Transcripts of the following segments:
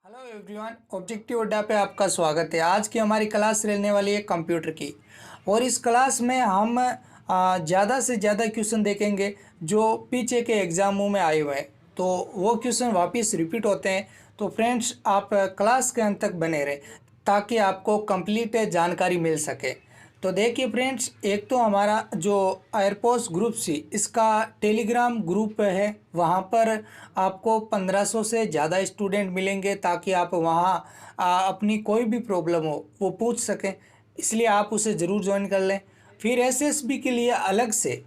Hello everyone, objective अड्डा पे आपका स्वागत है। आज की हमारी क्लास रहने वाली है कंप्यूटर की, और इस क्लास में हम ज़्यादा से ज़्यादा क्वेश्चन देखेंगे जो पीछे के एग्ज़ामों में आए हुए हैं। तो वो क्वेश्चन वापस रिपीट होते हैं। तो फ्रेंड्स, आप क्लास के अंत तक बने रहें ताकि आपको कंप्लीट जानकारी मिल सके। तो देखिए फ्रेंड्स, एक तो हमारा जो एयरपोर्ट्स ग्रुप सी इसका टेलीग्राम ग्रुप है, वहाँ पर आपको 1500 से ज़्यादा स्टूडेंट मिलेंगे ताकि आप वहाँ अपनी कोई भी प्रॉब्लम हो वो पूछ सकें, इसलिए आप उसे ज़रूर ज्वाइन कर लें। फिर एसएसबी के लिए अलग से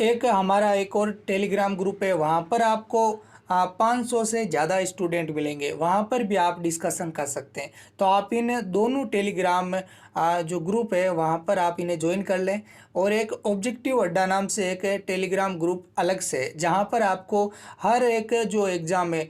एक हमारा एक और टेलीग्राम ग्रुप है, वहाँ पर आपको 500 से ज़्यादा स्टूडेंट मिलेंगे, वहाँ पर भी आप डिस्कशन कर सकते हैं। तो आप इन दोनों टेलीग्राम जो ग्रुप है वहाँ पर आप इन्हें ज्वाइन कर लें। और एक ऑब्जेक्टिव अड्डा नाम से एक टेलीग्राम ग्रुप अलग से, जहाँ पर आपको हर एक जो एग्ज़ाम है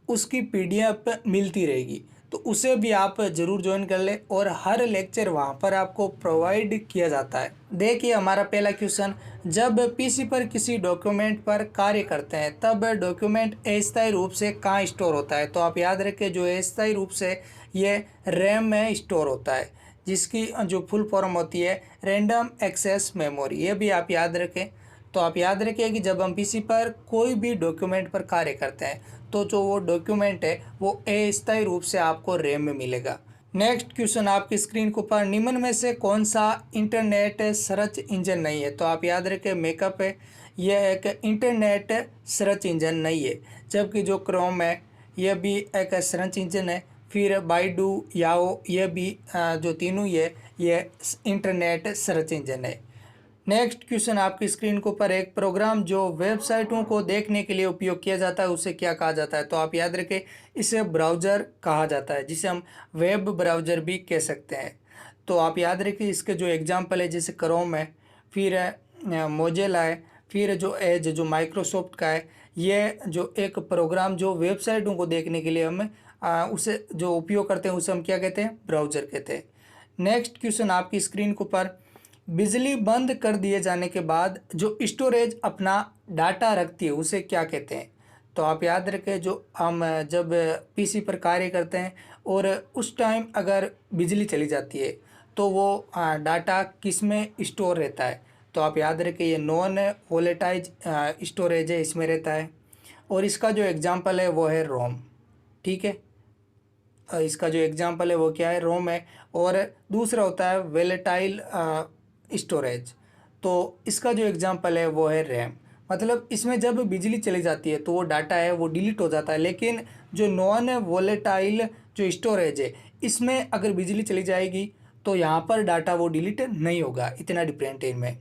उसकी पीडीएफ मिलती रहेगी, तो उसे भी आप ज़रूर ज्वाइन कर लें। और हर लेक्चर वहाँ पर आपको प्रोवाइड किया जाता है। देखिए हमारा पहला क्वेश्चन, जब पीसी पर किसी डॉक्यूमेंट पर कार्य करते हैं तब डॉक्यूमेंट अस्थायी रूप से कहाँ स्टोर होता है? तो आप याद रखें, जो अस्थायी रूप से ये रैम में स्टोर होता है, जिसकी जो फुल फॉर्म होती है रैंडम एक्सेस मेमोरी, ये भी आप याद रखें। तो आप याद रखिए कि जब हम पीसी पर कोई भी डॉक्यूमेंट पर कार्य करते हैं तो जो वो डॉक्यूमेंट है वो अस्थायी रूप से आपको रैम में मिलेगा। नेक्स्ट क्वेश्चन आपकी स्क्रीन के ऊपर, निम्न में से कौन सा इंटरनेट सर्च इंजन नहीं है? तो आप याद रखें मेकअप है, यह एक इंटरनेट सर्च इंजन नहीं है। जबकि जो क्रोम है यह भी एक सर्च इंजन है। फिर बाइडू, याओ, यह भी जो तीनों ही है ये इंटरनेट सर्च इंजन है। नेक्स्ट क्वेश्चन आपकी स्क्रीन के ऊपर, एक प्रोग्राम जो वेबसाइटों को देखने के लिए उपयोग किया जाता है उसे क्या कहा जाता है? तो आप याद रखें, इसे ब्राउज़र कहा जाता है, जिसे हम वेब ब्राउज़र भी कह सकते हैं। तो आप याद रखिए, इसके जो एग्जांपल है जैसे क्रोम है, फिर मोजिला है, फिर जो एज जो माइक्रोसॉफ्ट का है, ये जो एक प्रोग्राम जो वेबसाइटों को देखने के लिए हम उसे जो उपयोग करते हैं उसे हम क्या कहते हैं? ब्राउज़र कहते हैं। नेक्स्ट क्वेश्चन आपकी स्क्रीन के ऊपर, बिजली बंद कर दिए जाने के बाद जो स्टोरेज अपना डाटा रखती है उसे क्या कहते हैं? तो आप याद रखें, जो हम जब पीसी पर कार्य करते हैं और उस टाइम अगर बिजली चली जाती है तो वो डाटा किस में स्टोर रहता है? तो आप याद रखें, ये नॉन वोलेटाइज स्टोरेज है, इसमें रहता है। और इसका जो एग्जांपल है वो है रोम। ठीक है, इसका जो एग्जांपल है वो क्या है? रोम है। और दूसरा होता है वेलेटाइल स्टोरेज, तो इसका जो एग्जांपल है वो है रैम। मतलब इसमें जब बिजली चली जाती है तो वो डाटा है वो डिलीट हो जाता है, लेकिन जो नॉन वोलेटाइल जो स्टोरेज है इसमें अगर बिजली चली जाएगी तो यहाँ पर डाटा वो डिलीट नहीं होगा। इतना डिफरेंट है इनमें।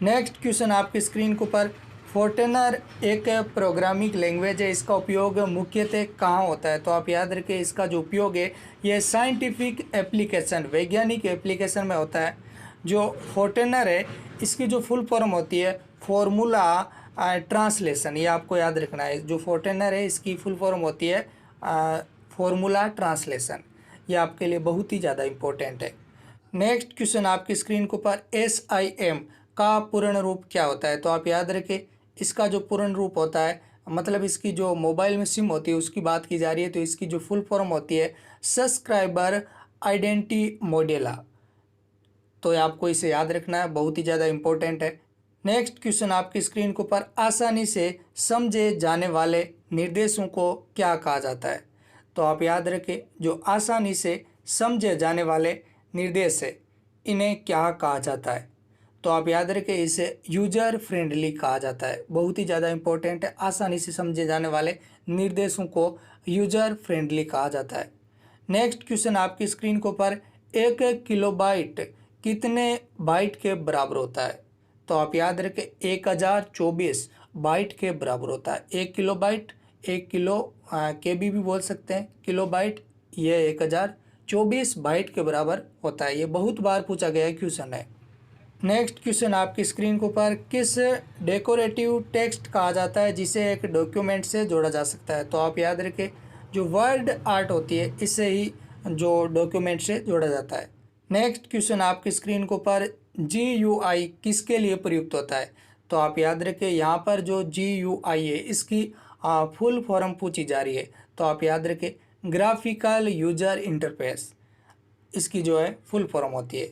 नेक्स्ट क्वेश्चन आपकी स्क्रीन के ऊपर, फोर्टेनर एक प्रोग्रामिंग लैंग्वेज है, इसका उपयोग मुख्यतः कहाँ होता है? तो आप याद रखें, इसका जो उपयोग है यह साइंटिफिक एप्लीकेशन, वैज्ञानिक एप्लीकेशन में होता है। जो फोर्टेनर है इसकी जो फुल फॉर्म होती है फॉर्मूला ट्रांसलेशन, ये आपको याद रखना है। जो फोर्टेनर है इसकी फुल फॉर्म होती है फॉर्मूला ट्रांसलेशन, ये आपके लिए बहुत ही ज़्यादा इम्पोर्टेंट है। नेक्स्ट क्वेश्चन आपकी स्क्रीन के ऊपर, SIM का पूर्ण रूप क्या होता है? तो आप याद रखें, इसका जो पूर्ण रूप होता है, मतलब इसकी जो मोबाइल में सिम होती है उसकी बात की जा रही है, तो इसकी जो फुल फॉर्म होती है सब्सक्राइबर आइडेंटिटी मॉड्यूल। तो आपको इसे याद रखना है, बहुत ही ज़्यादा इम्पोर्टेंट है। नेक्स्ट क्वेश्चन आपकी स्क्रीन के ऊपर, आसानी से समझे जाने वाले निर्देशों को क्या कहा जाता है? तो आप याद रखें, जो आसानी से समझे जाने वाले निर्देश है इन्हें क्या कहा जाता है? तो आप याद रखें, इसे यूजर फ्रेंडली कहा जाता है। बहुत ही ज़्यादा इम्पोर्टेंट है, आसानी से समझे जाने वाले निर्देशों को यूजर फ्रेंडली कहा जाता है। नेक्स्ट क्वेश्चन आपकी स्क्रीन के ऊपर, 1 किलोबाइट कितने बाइट के बराबर होता है? तो आप याद रखें, 1024 बाइट के बराबर होता है। 1 किलोबाइट, 1 किलो KB भी बोल सकते हैं, किलोबाइट, ये 1024 बाइट के बराबर होता है। ये बहुत बार पूछा गया क्वेश्चन है। नेक्स्ट क्वेश्चन आपकी स्क्रीन के ऊपर, किस डेकोरेटिव टेक्स्ट कहा जाता है जिसे एक डॉक्यूमेंट से जोड़ा जा सकता है? तो आप याद रखें, जो वर्ड आर्ट होती है इससे ही जो डॉक्यूमेंट से जोड़ा जाता है। नेक्स्ट क्वेश्चन आपकी स्क्रीन के ऊपर, GUI किसके लिए प्रयुक्त होता है? तो आप याद रखें, यहाँ पर जो GUI है इसकी फुल फॉर्म पूछी जा रही है। तो आप याद रखें, ग्राफिकल यूजर इंटरफेस, इसकी जो है फुल फॉर्म होती है।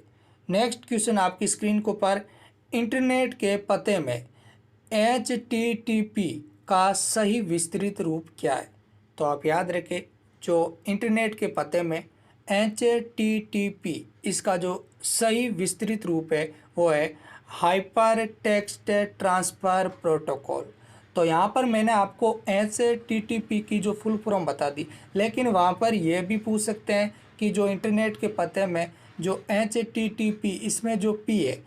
नेक्स्ट क्वेश्चन आपकी स्क्रीन के ऊपर, इंटरनेट के पते में HTTP का सही विस्तृत रूप क्या है? तो आप याद रखें, जो इंटरनेट के पते में HTTP, इसका जो सही विस्तृत रूप है वो है हाइपर टेक्स्ट ट्रांसफ़र प्रोटोकॉल। तो यहाँ पर मैंने आपको HTTP की जो फुल फॉर्म बता दी, लेकिन वहाँ पर यह भी पूछ सकते हैं कि जो इंटरनेट के पते में जो HTTP, इसमें जो P है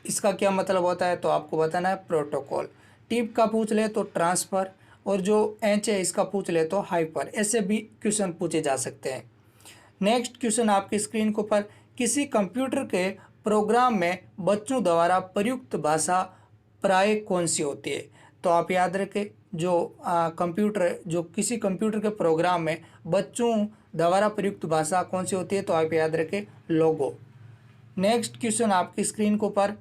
इसका क्या मतलब होता है, तो आपको बताना है प्रोटोकॉल। टिप का पूछ ले तो ट्रांसफ़र, और जो H है इसका पूछ ले तो हाइपर, ऐसे भी क्वेश्चन पूछे जा सकते हैं। नेक्स्ट क्वेश्चन आपकी स्क्रीन के ऊपर, किसी कंप्यूटर के प्रोग्राम में बच्चों द्वारा प्रयुक्त भाषा प्राय कौन सी होती है? तो आप याद रखें, जो किसी कंप्यूटर के प्रोग्राम में बच्चों द्वारा प्रयुक्त भाषा कौन सी होती है, तो आप याद रखें लोगो। नेक्स्ट क्वेश्चन आपकी स्क्रीन के ऊपर,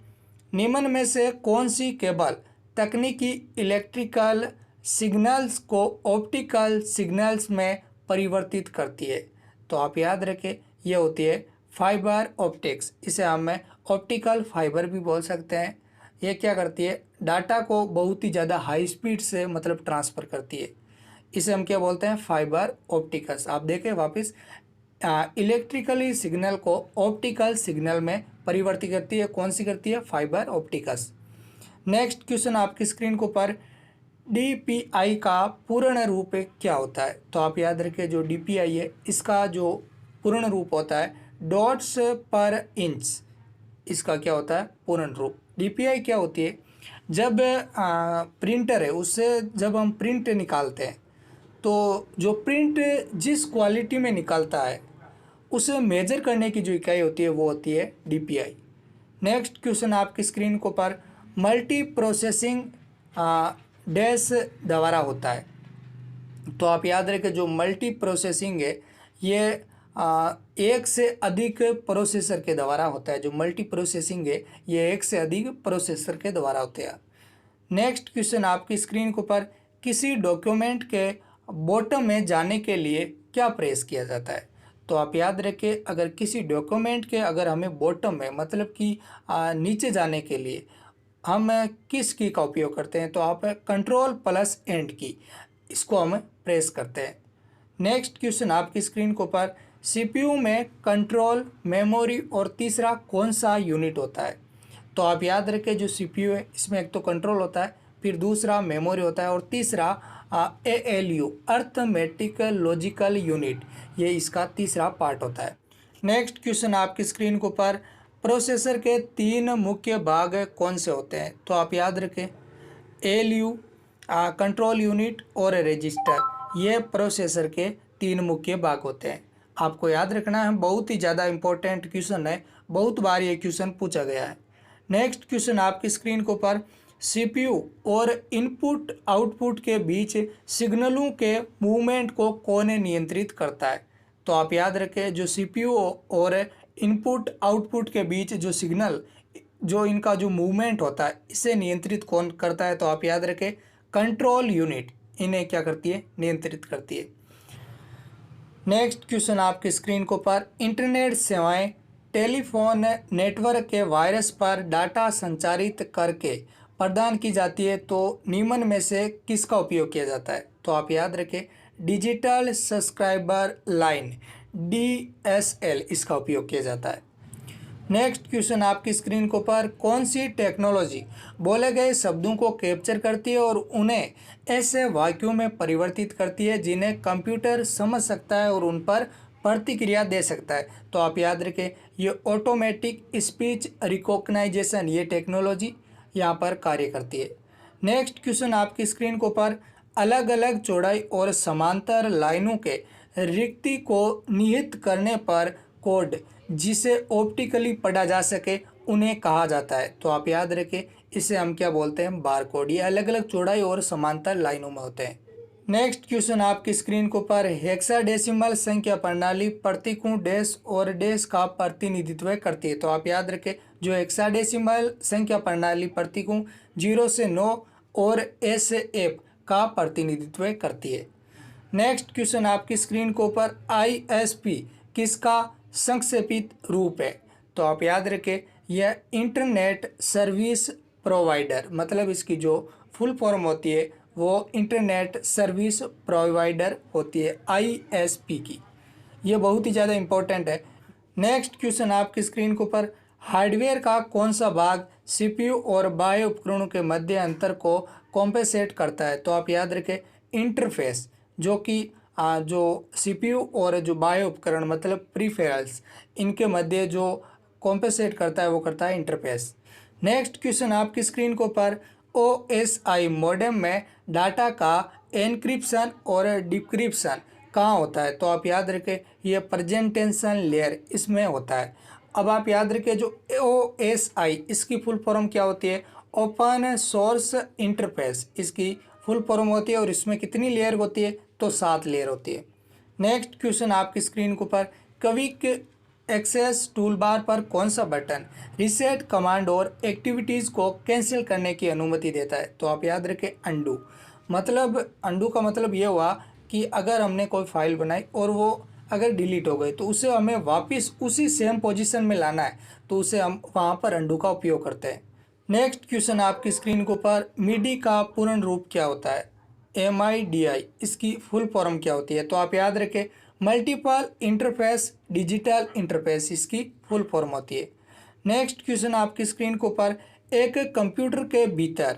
निम्न में से कौन सी केबल तकनीकी इलेक्ट्रिकल सिग्नल्स को ऑप्टिकल सिग्नल्स में परिवर्तित करती है? तो आप याद रखें, ये होती है फाइबर ऑप्टिक्स, इसे हम ऑप्टिकल फाइबर भी बोल सकते हैं। ये क्या करती है, डाटा को बहुत ही ज़्यादा हाई स्पीड से मतलब ट्रांसफ़र करती है, इसे हम क्या बोलते हैं, फाइबर ऑप्टिकल्स। आप देखें वापस, इलेक्ट्रिकली सिग्नल को ऑप्टिकल सिग्नल में परिवर्तित करती है, कौन सी करती है, फाइबर ऑप्टिकल्स। नेक्स्ट क्वेश्चन आपकी स्क्रीन के ऊपर, DPI का पूर्ण रूप क्या होता है? तो आप याद रखिए, जो DPI है इसका जो पूर्ण रूप होता है डॉट्स पर इंच, इसका क्या होता है, पूर्ण रूप। DPI क्या होती है, जब प्रिंटर है उससे जब हम प्रिंट निकालते हैं तो जो प्रिंट जिस क्वालिटी में निकलता है उसे मेजर करने की जो इकाई होती है वो होती है DPI। नेक्स्ट क्वेश्चन आपकी स्क्रीन के ऊपर, मल्टी प्रोसेसिंग डैश द्वारा होता है? तो आप याद रखें, जो मल्टी प्रोसेसिंग है ये एक से अधिक प्रोसेसर के द्वारा होता है। जो मल्टी प्रोसेसिंग है ये एक से अधिक प्रोसेसर के द्वारा होते हैं। नेक्स्ट क्वेश्चन आपकी स्क्रीन के ऊपर, किसी डॉक्यूमेंट के बॉटम में जाने के लिए क्या प्रेस किया जाता है? तो आप याद रखें, अगर किसी डॉक्यूमेंट के अगर हमें बॉटम में मतलब कि नीचे जाने के लिए हम किस की का उपयोग करते हैं, तो आप Ctrl+End की, इसको हम प्रेस करते हैं। नेक्स्ट क्वेश्चन आपकी स्क्रीन के ऊपर, CPU में कंट्रोल, मेमोरी और तीसरा कौन सा यूनिट होता है? तो आप याद रखें, जो CPU है इसमें एक तो कंट्रोल होता है, फिर दूसरा मेमोरी होता है, और तीसरा ALU अर्थमेटिक लॉजिकल यूनिट, ये इसका तीसरा पार्ट होता है। नेक्स्ट क्वेश्चन आपकी स्क्रीन के ऊपर, प्रोसेसर के 3 मुख्य भाग कौन से होते हैं? तो आप याद रखें, ALU, कंट्रोल यूनिट और रजिस्टर, ये प्रोसेसर के 3 मुख्य भाग होते हैं। आपको याद रखना है, बहुत ही ज़्यादा इंपॉर्टेंट क्वेश्चन है, बहुत बार ये क्वेश्चन पूछा गया है। नेक्स्ट क्वेश्चन आपकी स्क्रीन के ऊपर, CPU और इनपुट आउटपुट के बीच सिग्नलों के मूवमेंट को कौन नियंत्रित करता है? तो आप याद रखें, जो CPU और इनपुट आउटपुट के बीच जो सिग्नल, जो इनका जो मूवमेंट होता है, इसे नियंत्रित कौन करता है? तो आप याद रखें, कंट्रोल यूनिट इन्हें क्या करती है, नियंत्रित करती है। नेक्स्ट क्वेश्चन आपकी स्क्रीन के ऊपर, इंटरनेट सेवाएं टेलीफोन नेटवर्क के वायरस पर डाटा संचारित करके प्रदान की जाती है, तो निम्न में से किसका उपयोग किया जाता है? तो आप याद रखें, डिजिटल सब्सक्राइबर लाइन DSL, इसका उपयोग किया जाता है। नेक्स्ट क्वेश्चन आपकी स्क्रीन के ऊपर, कौन सी टेक्नोलॉजी बोले गए शब्दों को कैप्चर करती है और उन्हें ऐसे वाक्यों में परिवर्तित करती है जिन्हें कंप्यूटर समझ सकता है और उन पर प्रतिक्रिया दे सकता है? तो आप याद रखें, ये ऑटोमेटिक स्पीच रिकॉग्नाइजेशन, ये टेक्नोलॉजी यहाँ पर कार्य करती है। नेक्स्ट क्वेश्चन आपकी स्क्रीन के ऊपर, अलग अलग चौड़ाई और समांतर लाइनों के रिक्ति को निहित करने पर कोड जिसे ऑप्टिकली पढ़ा जा सके उन्हें कहा जाता है? तो आप याद रखें, इसे हम क्या बोलते हैं, बारकोड। ये अलग अलग चौड़ाई और समांतर लाइनों में होते हैं। नेक्स्ट क्वेश्चन आपकी स्क्रीन के ऊपर, हेक्साडेसिमल संख्या प्रणाली प्रतीकों डैश और डैश का प्रतिनिधित्व करती है? तो आप याद रखें, जो हेक्साडेसिमल संख्या प्रणाली प्रतीकों 0 से 9 और A से F का प्रतिनिधित्व करती है। नेक्स्ट क्वेश्चन आपकी स्क्रीन के ऊपर ISP किसका संक्षेपित रूप है? तो आप याद रखें, यह इंटरनेट सर्विस प्रोवाइडर, मतलब इसकी जो फुल फॉर्म होती है वो इंटरनेट सर्विस प्रोवाइडर होती है, ISP की। ये बहुत ही ज़्यादा इम्पोर्टेंट है। नेक्स्ट क्वेश्चन आपकी स्क्रीन के ऊपर, हार्डवेयर का कौन सा भाग CPU और बाह्य उपकरणों के मध्य अंतर को कॉम्पेंसेट करता है? तो आप याद रखें, इंटरफेस, जो कि जो CPU और जो बाह्य उपकरण मतलब प्रीफेरल्स, इनके मध्य जो कॉम्पेंसेट करता है वो करता है इंटरफेस। नेक्स्ट क्वेश्चन आपकी स्क्रीन के ऊपर, OSI मॉडेम में डाटा का एनक्रिप्शन और डिक्रिप्शन कहाँ होता है? तो आप याद रखें, ये प्रेजेंटेशन लेयर इसमें होता है। अब आप याद रखें, जो OSI इसकी फुल फॉर्म क्या होती है? ओपन सोर्स इंटरफेस इसकी फुल फॉर्म होती है, और इसमें कितनी लेयर होती है? तो 7 लेयर होती है। नेक्स्ट क्वेश्चन आपकी स्क्रीन के ऊपर, क्विक एक्सेस टूल बार पर कौन सा बटन रीसेट कमांड और एक्टिविटीज़ को कैंसिल करने की अनुमति देता है? तो आप याद रखें, अंडू। मतलब अंडू का मतलब ये हुआ कि अगर हमने कोई फाइल बनाई और वो अगर डिलीट हो गई तो उसे हमें वापस उसी सेम पोजीशन में लाना है, तो उसे हम वहाँ पर अंडू का उपयोग करते हैं। नेक्स्ट क्वेश्चन आपकी स्क्रीन के ऊपर, MIDI का पूर्ण रूप क्या होता है? MIDI इसकी फुल फॉर्म क्या होती है? तो आप याद रखें, मल्टीपल इंटरफेस डिजिटल इंटरफेस इसकी फुल फॉर्म होती है। नेक्स्ट क्वेश्चन आपकी स्क्रीन के ऊपर, एक कंप्यूटर के भीतर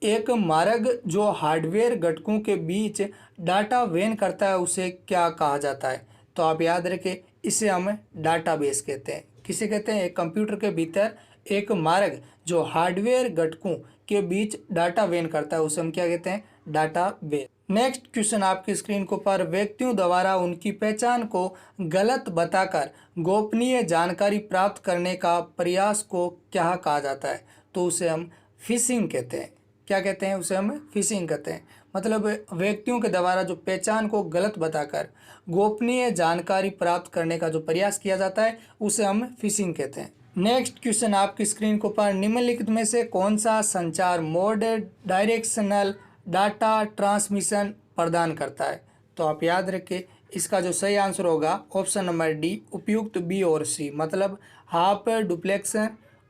एक मार्ग जो हार्डवेयर घटकों के बीच डाटा वहन करता है उसे क्या कहा जाता है? तो आप याद रखें, इसे हम डाटाबेस कहते हैं। किसे कहते हैं? एक कंप्यूटर के भीतर एक मार्ग जो हार्डवेयर घटकों के बीच डाटा वहन करता है उसे हम क्या कहते हैं? डाटाबेस। नेक्स्ट क्वेश्चन आपकी स्क्रीन के ऊपर, व्यक्तियों द्वारा उनकी पहचान को गलत बताकर गोपनीय जानकारी प्राप्त करने का प्रयास को क्या कहा जाता है? तो उसे हम फिशिंग कहते हैं। क्या कहते हैं? उसे हम फिशिंग कहते हैं। मतलब व्यक्तियों के द्वारा जो पहचान को गलत बताकर गोपनीय जानकारी प्राप्त करने का जो प्रयास किया जाता है उसे हम फिशिंग कहते हैं। नेक्स्ट क्वेश्चन आपकी स्क्रीन के ऊपर, निम्नलिखित में से कौन सा संचार मोड डायरेक्शनल डाटा ट्रांसमिशन प्रदान करता है? तो आप याद रखें, इसका जो सही आंसर होगा ऑप्शन नंबर डी, उपयुक्त बी और सी। मतलब हाफ डुप्लेक्स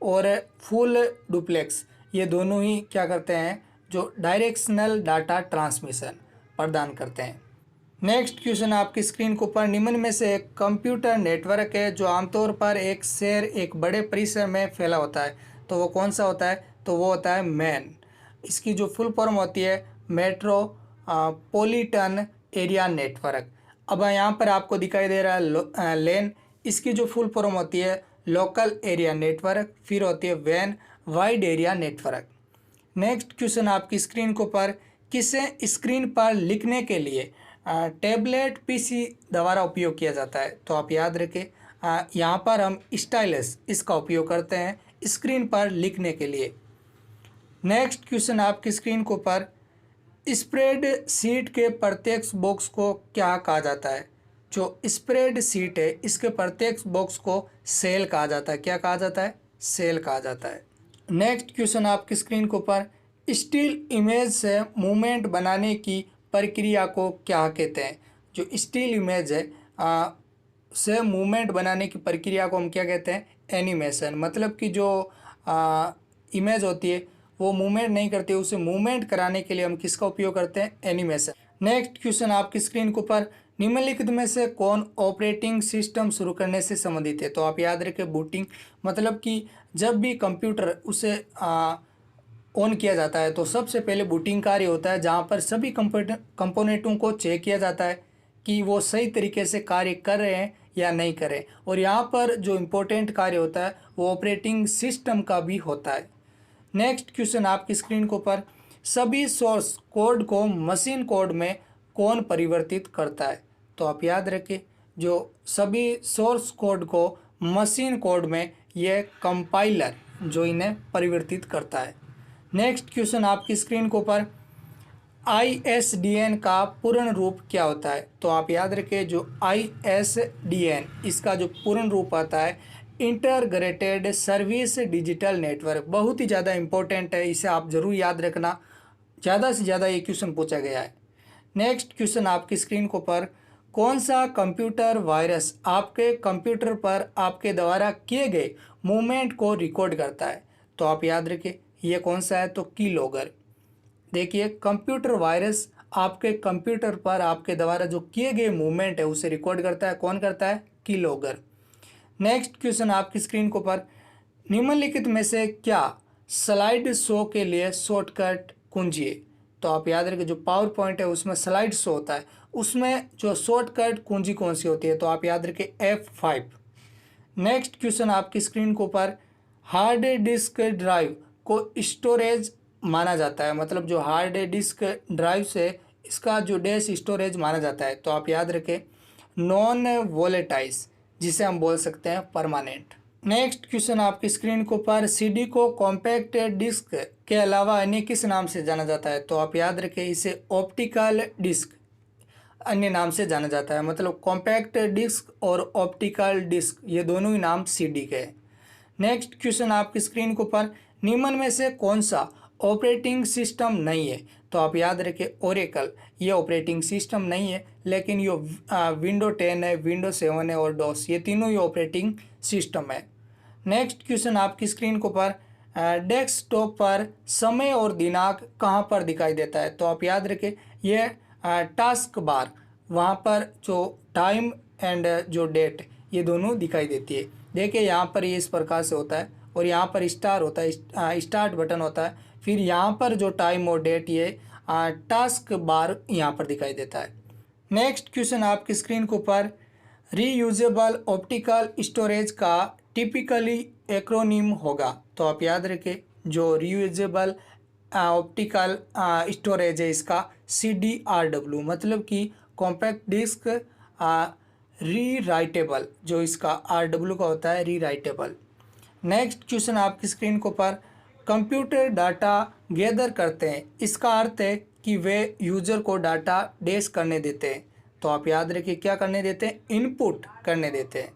और फुल डुप्लेक्स ये दोनों ही क्या करते हैं? जो डायरेक्शनल डाटा ट्रांसमिशन प्रदान करते हैं। नेक्स्ट क्वेश्चन आपकी स्क्रीन के ऊपर, निम्न में से एक कंप्यूटर नेटवर्क है जो आमतौर पर एक शहर एक बड़े परिसर में फैला होता है, तो वो कौन सा होता है? तो वो होता है मैन। इसकी जो फुल फॉर्म होती है मेट्रोपॉलिटन एरिया नेटवर्क। अब यहाँ पर आपको दिखाई दे रहा है लेन, इसकी जो फुल फॉर्म होती है लोकल एरिया नेटवर्क, फिर होती है वैन wide area network. Next question आपकी स्क्रीन के ऊपर, किसे स्क्रीन पर लिखने के लिए टैबलेट PC द्वारा उपयोग किया जाता है? तो आप याद रखें, यहाँ पर हम स्टाइलस इसका उपयोग करते हैं स्क्रीन पर लिखने के लिए। नेक्स्ट क्वेश्चन आपकी स्क्रीन के ऊपर, स्प्रेड शीट के प्रत्येक बॉक्स को क्या कहा जाता है? जो स्प्रेड शीट है इसके प्रत्येक बॉक्स को सेल कहा जाता है। क्या कहा जाता है? सेल कहा जाता है। नेक्स्ट क्वेश्चन आपकी स्क्रीन के ऊपर, स्टिल इमेज से मूवमेंट बनाने की प्रक्रिया को क्या कहते हैं? जो स्टिल इमेज है से मूवमेंट बनाने की प्रक्रिया को हम क्या कहते हैं? एनिमेशन। मतलब कि जो इमेज होती है वो मूवमेंट नहीं करती, उसे मूवमेंट कराने के लिए हम किसका उपयोग करते हैं? एनिमेशन। नेक्स्ट क्वेश्चन आपकी स्क्रीन के ऊपर, निम्नलिखित में से कौन ऑपरेटिंग सिस्टम शुरू करने से संबंधित है? तो आप याद रखें, बूटिंग। मतलब कि जब भी कंप्यूटर उसे ऑन किया जाता है तो सबसे पहले बूटिंग कार्य होता है, जहां पर सभी कंपोनेंटों को चेक किया जाता है कि वो सही तरीके से कार्य कर रहे हैं या नहीं कर रहे। और यहाँ पर जो इम्पोर्टेंट कार्य होता है वो ऑपरेटिंग सिस्टम का भी होता है। नेक्स्ट क्वेश्चन आपकी स्क्रीन के ऊपर, सभी सोर्स कोड को मशीन कोड में कौन परिवर्तित करता है? तो आप याद रखें, जो सभी सोर्स कोड को मशीन कोड में ये कंपाइलर जो इन्हें परिवर्तित करता है। नेक्स्ट क्वेश्चन आपकी स्क्रीन के ऊपर, ISDN का पूर्ण रूप क्या होता है? तो आप याद रखें, जो ISDN इसका जो पूर्ण रूप आता है इंटरग्रेटेड सर्विस डिजिटल नेटवर्क। बहुत ही ज़्यादा इंपॉर्टेंट है, इसे आप ज़रूर याद रखना, ज़्यादा से ज़्यादा ये क्वेश्चन पूछा गया है। नेक्स्ट क्वेश्चन आपकी स्क्रीन के ऊपर, कौन सा कंप्यूटर वायरस आपके कंप्यूटर पर आपके द्वारा किए गए मूवमेंट को रिकॉर्ड करता है? तो आप याद रखिए ये कौन सा है, तो कीलॉगर। देखिए कंप्यूटर वायरस आपके कंप्यूटर पर आपके द्वारा जो किए गए मूवमेंट है उसे रिकॉर्ड करता है। कौन करता है? कीलॉगर। नेक्स्ट क्वेश्चन आपकी स्क्रीन के ऊपर, निम्नलिखित में से क्या स्लाइड शो के लिए शॉर्टकट कुंजी है? तो आप याद रखिए जो पावर पॉइंट है उसमें स्लाइड शो होता है, उसमें जो शॉर्टकट कुंजी कौन सी होती है? तो आप याद रखिए F5। नेक्स्ट क्वेश्चन आपकी स्क्रीन के ऊपर, हार्ड डिस्क ड्राइव को स्टोरेज माना जाता है, मतलब जो हार्ड डिस्क ड्राइव से इसका जो डैश स्टोरेज माना जाता है, तो आप याद रखें नॉन वोलेटाइज, जिसे हम बोल सकते हैं परमानेंट। नेक्स्ट क्वेश्चन आपकी स्क्रीन के ऊपर, सीडी को कॉम्पैक्ट डिस्क के अलावा अन्य किस नाम से जाना जाता है? तो आप याद रखें इसे ऑप्टिकल डिस्क अन्य नाम से जाना जाता है, मतलब कॉम्पैक्ट डिस्क और ऑप्टिकल डिस्क ये दोनों ही नाम सीडी के हैं। नेक्स्ट क्वेश्चन आपकी स्क्रीन के ऊपर, निम्न में से कौन सा ऑपरेटिंग सिस्टम नहीं है? तो आप याद रखें ओरेकल, ये ऑपरेटिंग सिस्टम नहीं है, लेकिन ये विंडो 10 है, विंडो 7 है और डॉस, ये तीनों ही ऑपरेटिंग सिस्टम है। नेक्स्ट क्वेश्चन आपकी स्क्रीन के ऊपर, डेस्कटॉप पर समय और दिनांक कहाँ पर दिखाई देता है? तो आप याद रखें ये टास्क बार, वहाँ पर जो टाइम एंड जो डेट ये दोनों दिखाई देती है। देखिए यहाँ पर ये इस प्रकार से होता है और यहाँ पर स्टार होता है, स्टार्ट बटन होता है, फिर यहाँ पर जो टाइम और डेट ये टास्क बार यहाँ पर दिखाई देता है। नेक्स्ट क्वेश्चन आपकी स्क्रीन के ऊपर, रीयूजेबल ऑप्टिकल स्टोरेज का टिपिकली एक्रोनिम होगा? तो आप याद रखें जो रीयूजेबल ऑप्टिकल स्टोरेज है इसका CDRW, मतलब कि कॉम्पैक्ट डिस्क री राइटेबल, जो इसका RW का होता है री राइटेबल। नेक्स्ट क्वेश्चन आपकी स्क्रीन के ऊपर, कंप्यूटर डाटा गैदर करते हैं, इसका अर्थ है कि वे यूजर को डाटा डैश करने देते हैं। तो आप याद रखिए क्या करने देते हैं? इनपुट करने देते हैं।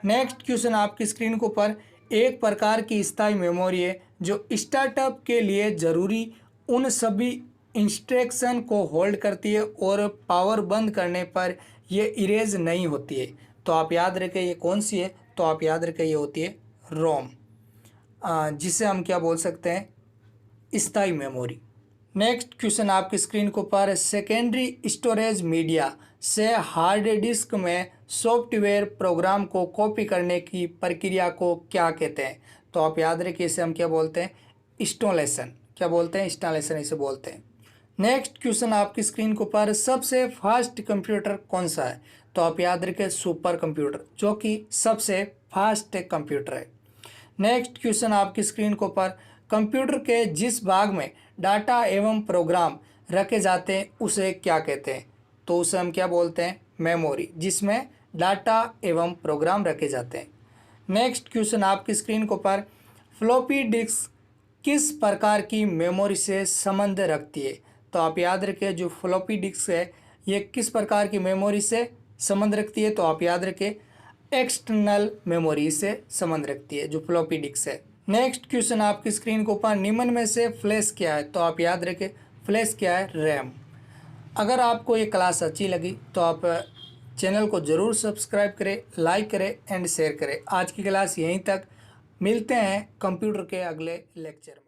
नेक्स्ट क्वेश्चन आपकी स्क्रीन के ऊपर, एक प्रकार की स्थायी मेमोरी है जो स्टार्टअप के लिए ज़रूरी उन सभी इंस्ट्रक्शन को होल्ड करती है और पावर बंद करने पर यह इरेज नहीं होती है। तो आप याद रखें ये कौन सी है? तो आप याद रखें ये होती है रोम, जिसे हम क्या बोल सकते हैं? स्थायी मेमोरी। नेक्स्ट क्वेश्चन आपकी स्क्रीन के ऊपर, सेकेंडरी स्टोरेज मीडिया से हार्ड डिस्क में सॉफ्टवेयर प्रोग्राम को कॉपी करने की प्रक्रिया को क्या कहते हैं? तो आप याद रखिए इसे हम क्या बोलते हैं? इंस्टॉलेशन। क्या बोलते हैं? इंस्टॉलेशन इसे बोलते हैं। नेक्स्ट क्वेश्चन आपकी स्क्रीन के ऊपर, सबसे फास्ट कंप्यूटर कौन सा है? तो आप याद रखें सुपर कंप्यूटर, जो कि सबसे फास्ट कंप्यूटर है। नेक्स्ट क्वेश्चन आपकी स्क्रीन के ऊपर, कंप्यूटर के जिस भाग में डाटा एवं प्रोग्राम रखे जाते हैं उसे क्या कहते हैं? तो उसे हम क्या बोलते हैं? मेमोरी, जिसमें डाटा एवं प्रोग्राम रखे जाते हैं। नेक्स्ट क्वेश्चन आपकी स्क्रीन के ऊपर, फ्लॉपी डिस्क किस प्रकार की मेमोरी से संबंध रखती है? तो आप याद रखें जो फ्लॉपी डिस्क है ये किस प्रकार की मेमोरी से संबंध रखती है? तो आप याद रखें एक्सटर्नल मेमोरी से संबंध रखती है जो फ्लॉपी डिस्क है। नेक्स्ट क्वेश्चन आपकी स्क्रीन के ऊपर, निम्न में से फ्लैश क्या है? तो आप याद रखें फ्लैश क्या है? रैम। अगर आपको ये क्लास अच्छी लगी तो आप चैनल को ज़रूर सब्सक्राइब करें, लाइक करें एंड शेयर करें। आज की क्लास यहीं तक, मिलते हैं कंप्यूटर के अगले लेक्चर में।